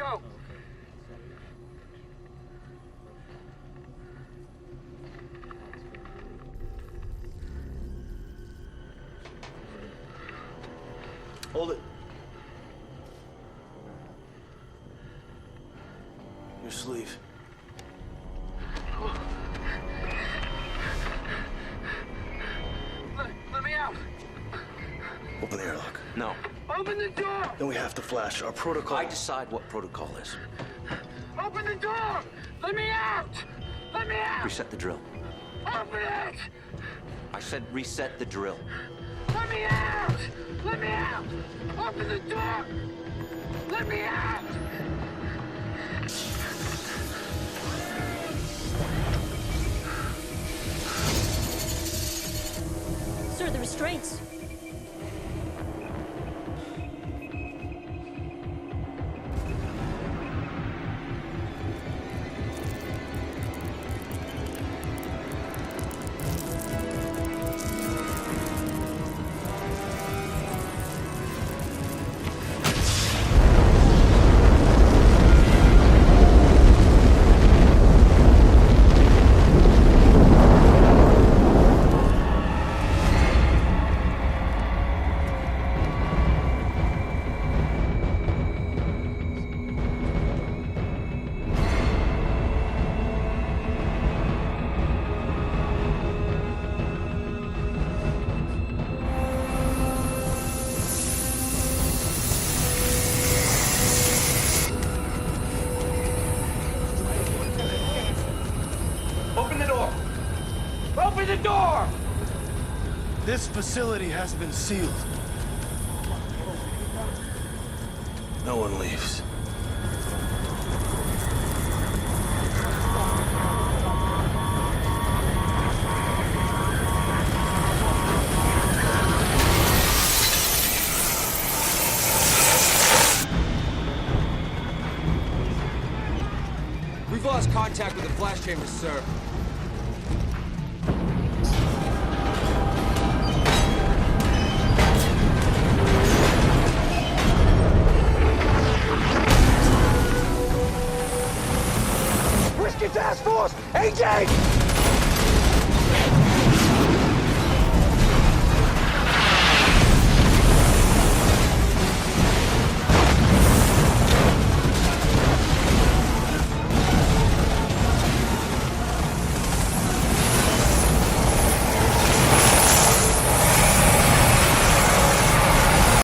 go. Hold it. Your sleeve. Let me out. Open the airlock. No. Open the door. Then we have to flash. Our protocol... I decide what protocol is. Open the door. Let me out. Let me out. Reset the drill. Open it. I said reset the drill. Let me out. Let me out. Open the door. Let me out. Sir, the restraints. Open the door. Open the door. This facility has been sealed. No one leaves. We've lost contact with the flash chambers, sir. Whiskey Task Force! AJ!